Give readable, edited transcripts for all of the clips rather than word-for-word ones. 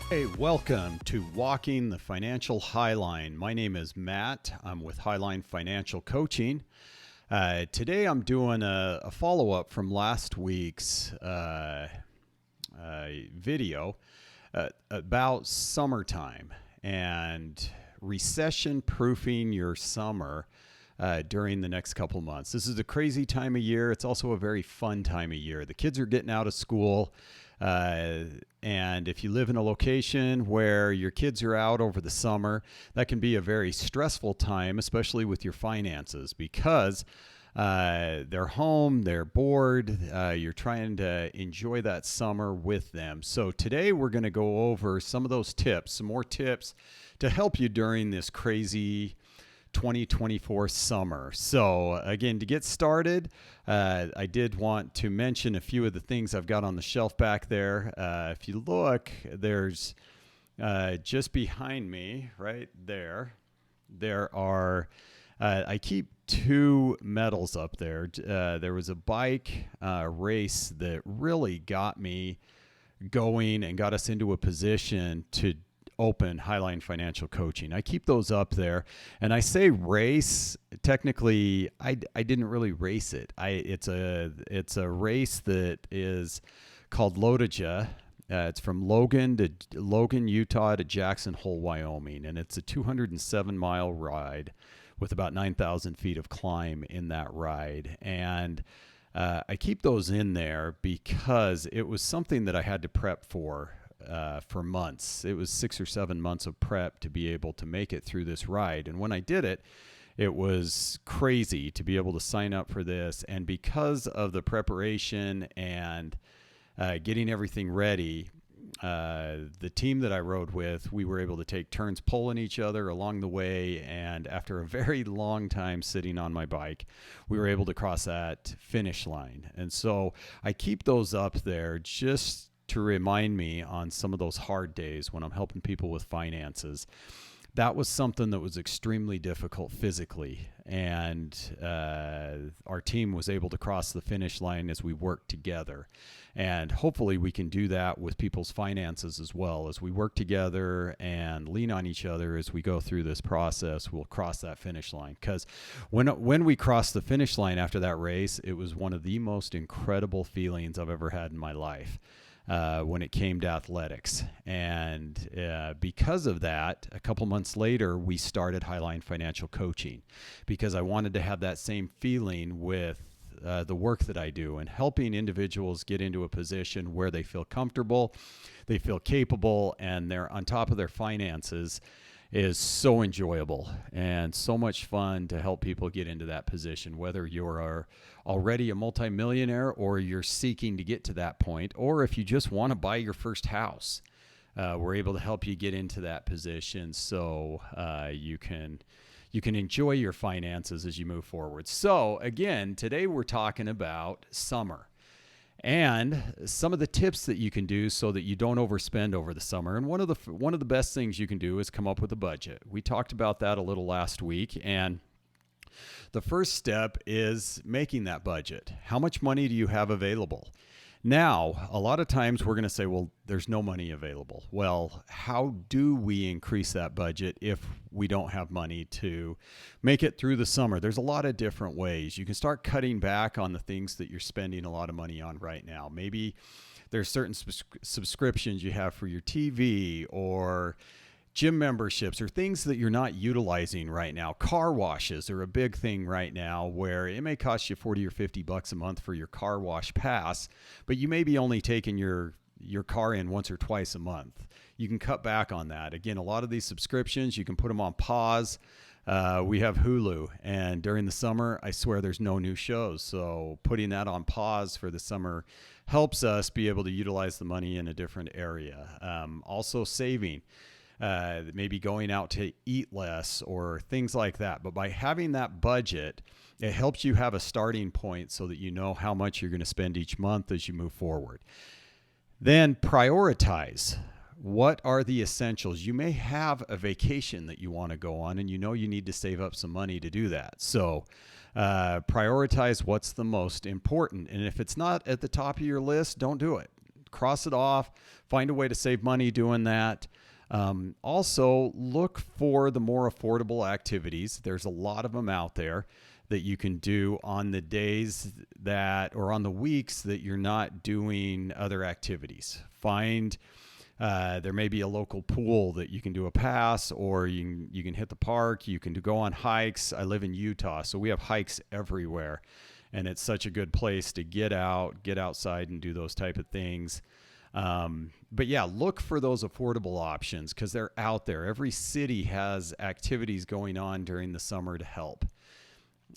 Hey, welcome to Walking the Financial Highline. My name is Matt. I'm with Highline Financial Coaching. Today I'm doing a follow-up from last week's video about summertime and recession-proofing your summer during the next couple months. This is a crazy time of year. It's also a very fun time of year. The kids are getting out of school. And if you live in a location where your kids are out over the summer, that can be a very stressful time, especially with your finances, because they're home, they're bored, you're trying to enjoy that summer with them. So today we're going to go over some of those tips, some more tips to help you during this crazy 2024 summer. So again, to get started, I did want to mention a few of the things I've got on the shelf back there. If you look, there's just behind me right there, there are, I keep two medals up there. There was a bike race that really got me going and got us into a position to open Highline Financial Coaching. I keep those up there, and I say race. Technically, I didn't really race it. It's a race that is called Lodija. It's from Logan, Utah to Jackson Hole, Wyoming, and it's a 207-mile ride with about 9,000 feet of climb in that ride. And I keep those in there because it was something that I had to prep for months. It was 6 or 7 months of prep to be able to make it through this ride. And when I did it, it was crazy to be able to sign up for this. And because of the preparation and getting everything ready, the team that I rode with, we were able to take turns pulling each other along the way. And after a very long time sitting on my bike, we were able to cross that finish line. And so I keep those up there just to remind me on some of those hard days when I'm helping people with finances. That was something that was extremely difficult physically. And our team was able to cross the finish line as we worked together. And hopefully we can do that with people's finances as well. As we work together and lean on each other as we go through this process, we'll cross that finish line. Because when we crossed the finish line after that race, it was one of the most incredible feelings I've ever had in my life. When it came to athletics. And because of that, a couple months later, we started Highline Financial Coaching because I wanted to have that same feeling with the work that I do and helping individuals get into a position where they feel comfortable, they feel capable, and they're on top of their finances is so enjoyable and so much fun to help people get into that position, whether you're already a multimillionaire or you're seeking to get to that point, or if you just want to buy your first house. We're able to help you get into that position so you can enjoy your finances as you move forward. So again, today we're talking about summer and some of the tips that you can do so that you don't overspend over the summer. And one of the best things you can do is come up with a budget. We talked about that a little last week, and the first step is making that budget. How much money do you have available? Now, a lot of times we're going to say, well, there's no money available. Well, how do we increase that budget if we don't have money to make it through the summer? There's a lot of different ways. You can start cutting back on the things that you're spending a lot of money on right now. Maybe there's certain subscriptions you have for your TV or gym memberships or things that you're not utilizing right now. Car washes are a big thing right now where it may cost you $40 or $50 a month for your car wash pass, but you may be only taking your car in once or twice a month. You can cut back on that. Again, a lot of these subscriptions, you can put them on pause. We have Hulu, and during the summer, I swear there's no new shows. So putting that on pause for the summer helps us be able to utilize the money in a different area. Also saving. Maybe going out to eat less or things like that. But by having that budget, it helps you have a starting point so that you know how much you're going to spend each month as you move forward. Then prioritize. What are the essentials? You may have a vacation that you want to go on and you know you need to save up some money to do that. So prioritize what's the most important. And if it's not at the top of your list, don't do it. cross it off, find a way to save money doing that. Also, look for the more affordable activities. There's a lot of them out there that you can do on the days that, or on the weeks that you're not doing other activities. There may be a local pool that you can do a pass, or you can hit the park. You can go on hikes. I live in Utah, so we have hikes everywhere, and it's such a good place to get outside and do those type of things. But yeah, look for those affordable options because they're out there. Every city has activities going on during the summer to help.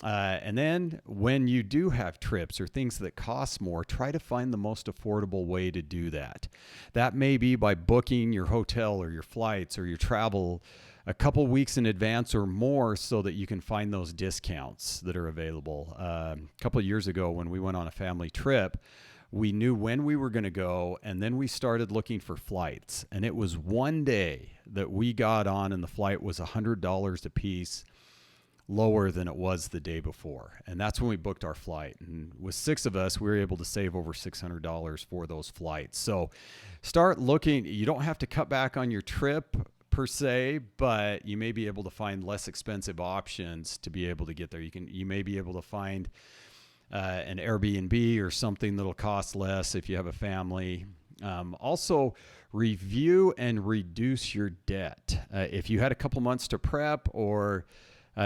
And then when you do have trips or things that cost more, try to find the most affordable way to do that. That may be by booking your hotel or your flights or your travel a couple weeks in advance or more so that you can find those discounts that are available. A couple of years ago when we went on a family trip, we knew when we were going to go, and then we started looking for flights. And it was one day that we got on, and the flight was $100 a piece, lower than it was the day before. And that's when we booked our flight. And with 6 of us, we were able to save over $600 for those flights. So start looking. You don't have to cut back on your trip per se, but you may be able to find less expensive options to be able to get there. You may be able to find an Airbnb or something that'll cost less if you have a family. Also, review and reduce your debt. If you had a couple months to prep, or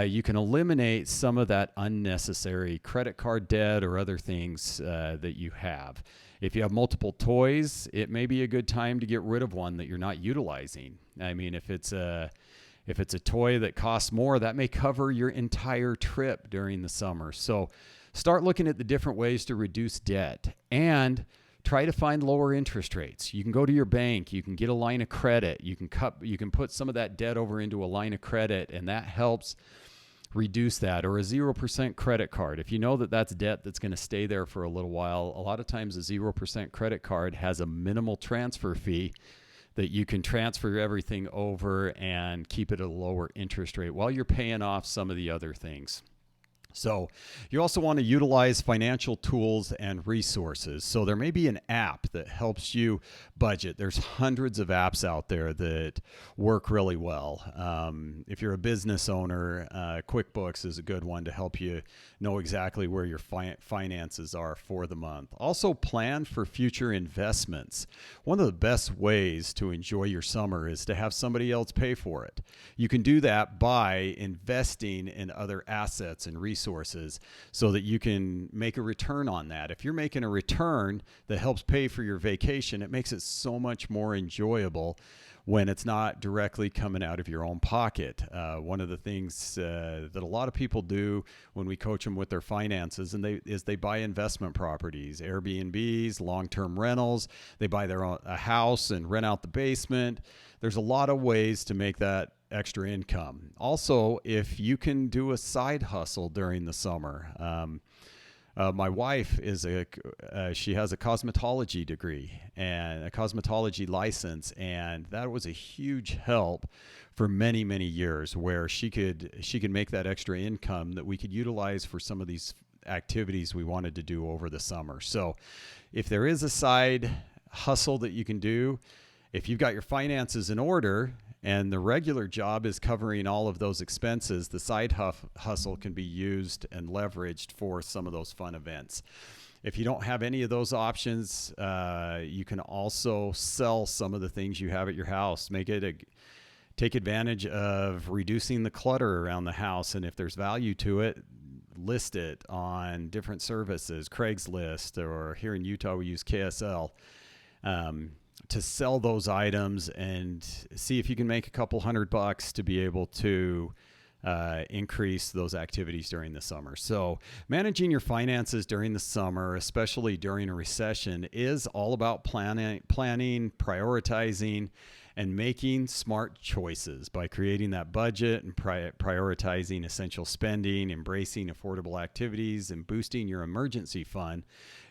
you can eliminate some of that unnecessary credit card debt or other things that you have. If you have multiple toys, it may be a good time to get rid of one that you're not utilizing. I mean, if it's a toy that costs more, that may cover your entire trip during the summer. So start looking at the different ways to reduce debt and try to find lower interest rates. You can go to your bank, you can get a line of credit, you can put some of that debt over into a line of credit, and that helps reduce that, or a 0% credit card. If you know that that's debt that's going to stay there for a little while, a lot of times a 0% credit card has a minimal transfer fee that you can transfer everything over and keep it at a lower interest rate while you're paying off some of the other things. So you also want to utilize financial tools and resources. So there may be an app that helps you budget. There's hundreds of apps out there that work really well. If you're a business owner, QuickBooks is a good one to help you know exactly where your finances are for the month. Also, plan for future investments. One of the best ways to enjoy your summer is to have somebody else pay for it. You can do that by investing in other assets and resources so that you can make a return on that. If you're making a return that helps pay for your vacation, it makes it so much more enjoyable when it's not directly coming out of your own pocket. One of the things that a lot of people do when we coach them with their finances is they buy investment properties, Airbnbs, long-term rentals. They buy a house and rent out the basement. There's a lot of ways to make that extra income. Also, if you can do a side hustle during the summer. My wife she has a cosmetology degree and a cosmetology license, and that was a huge help for many, many years, where she could make that extra income that we could utilize for some of these activities we wanted to do over the summer. So if there is a side hustle that you can do, if you've got your finances in order and the regular job is covering all of those expenses, the side hustle can be used and leveraged for some of those fun events. If you don't have any of those options, you can also sell some of the things you have at your house. Take advantage of reducing the clutter around the house, and if there's value to it, list it on different services, Craigslist, or here in Utah we use KSL. To sell those items and see if you can make a couple $100 to be able to increase those activities during the summer. So managing your finances during the summer, especially during a recession, is all about planning, prioritizing, and making smart choices by creating that budget and prioritizing essential spending, embracing affordable activities, and boosting your emergency fund.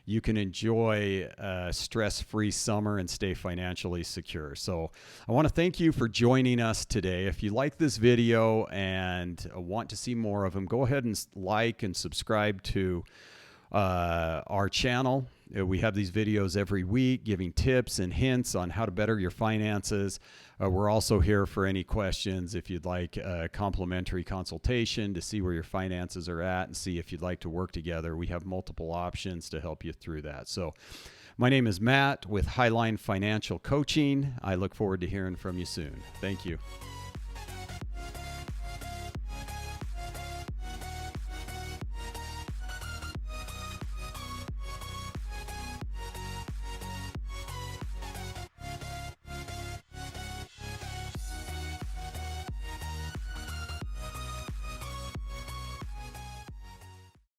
You can enjoy a stress-free summer and stay financially secure. So I want to thank you for joining us today. If you like this video and want to see more of them, go ahead and like and subscribe to our channel. We have these videos every week giving tips and hints on how to better your finances. We're also here for any questions if you'd like a complimentary consultation to see where your finances are at and see if you'd like to work together. We have multiple options to help you through that. So my name is Matt with Highline Financial Coaching. I look forward to hearing from you soon. Thank you.